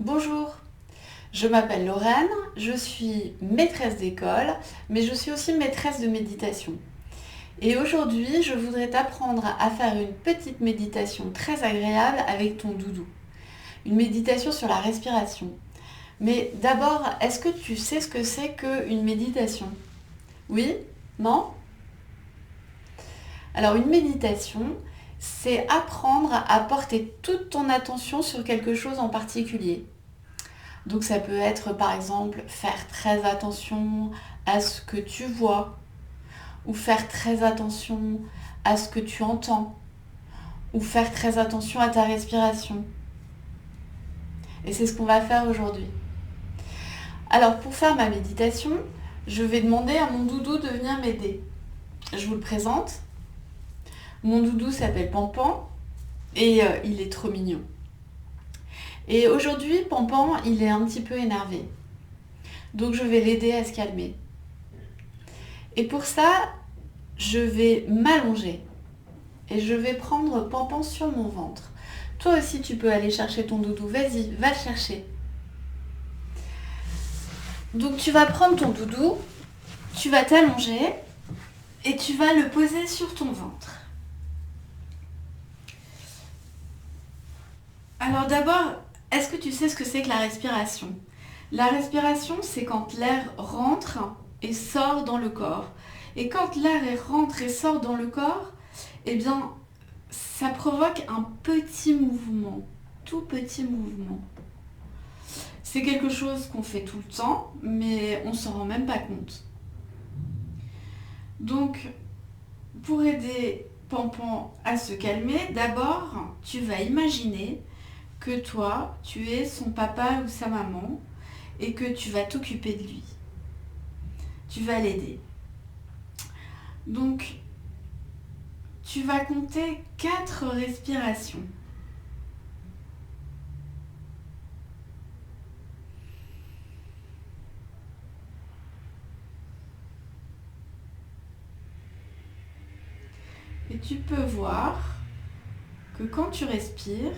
Bonjour, je m'appelle Lorraine, je suis maîtresse d'école, mais je suis aussi maîtresse de méditation. Et aujourd'hui, je voudrais t'apprendre à faire une petite méditation très agréable avec ton doudou. Une méditation sur la respiration. Mais d'abord, est-ce que tu sais ce que c'est qu'une méditation? Oui? Non? Alors une méditation, c'est apprendre à porter toute ton attention sur quelque chose en particulier. Donc ça peut être par exemple faire très attention à ce que tu vois, ou faire très attention à ce que tu entends, ou faire très attention à ta respiration. Et c'est ce qu'on va faire aujourd'hui. Alors pour faire ma méditation, je vais demander à mon doudou de venir m'aider. Je vous le présente. Mon doudou s'appelle Pampan et il est trop mignon. Et aujourd'hui, Pampan, il est un petit peu énervé. Donc je vais l'aider à se calmer. Et pour ça, je vais m'allonger et je vais prendre Pampan sur mon ventre. Toi aussi, tu peux aller chercher ton doudou. Vas-y, va le chercher. Donc tu vas prendre ton doudou, tu vas t'allonger et tu vas le poser sur ton ventre. Alors d'abord, est-ce que tu sais ce que c'est que la respiration? La respiration, c'est quand l'air rentre et sort dans le corps. Et quand l'air rentre et sort dans le corps, eh bien, ça provoque un petit mouvement, tout petit mouvement. C'est quelque chose qu'on fait tout le temps, mais on s'en rend même pas compte. Donc, pour aider Pampan à se calmer, d'abord, tu vas imaginer que toi, tu es son papa ou sa maman et que tu vas t'occuper de lui. Tu vas l'aider. Donc, tu vas compter 4 respirations. Et tu peux voir que quand tu respires,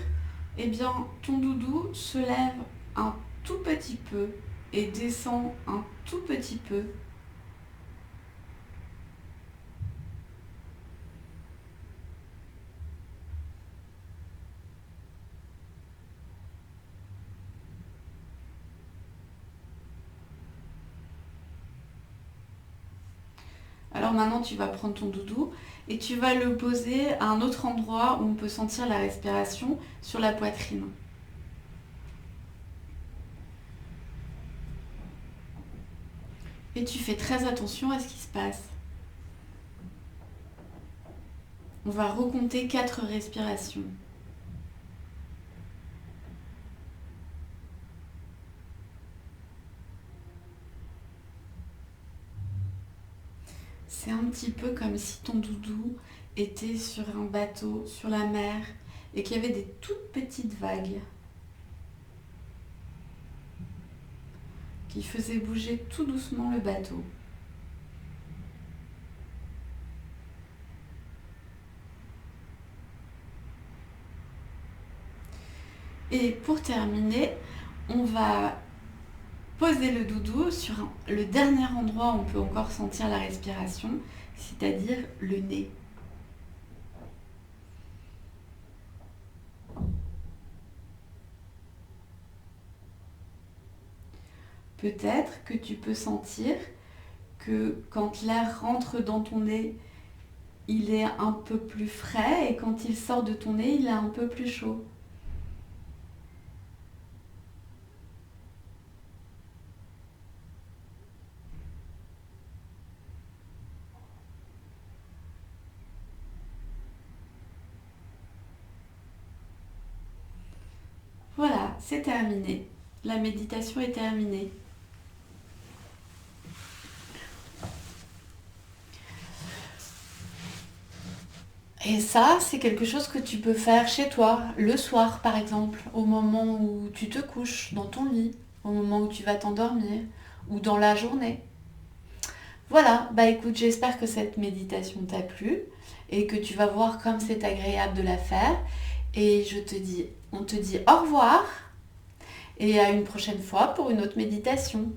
eh bien, ton doudou se lève un tout petit peu et descend un tout petit peu. Alors maintenant, tu vas prendre ton doudou et tu vas le poser à un autre endroit où on peut sentir la respiration sur la poitrine. Et tu fais très attention à ce qui se passe. On va recompter 4 respirations. C'est un petit peu comme si ton doudou était sur un bateau, sur la mer, et qu'il y avait des toutes petites vagues qui faisaient bouger tout doucement le bateau. Et pour terminer, on va poser le doudou sur le dernier endroit où on peut encore sentir la respiration, c'est-à-dire le nez. Peut-être que tu peux sentir que quand l'air rentre dans ton nez, il est un peu plus frais et quand il sort de ton nez, il est un peu plus chaud. Voilà, c'est terminé. La méditation est terminée. Et ça, c'est quelque chose que tu peux faire chez toi, le soir par exemple, au moment où tu te couches dans ton lit, au moment où tu vas t'endormir, ou dans la journée. Voilà, bah écoute, j'espère que cette méditation t'a plu et que tu vas voir comme c'est agréable de la faire. Et on te dit au revoir et à une prochaine fois pour une autre méditation.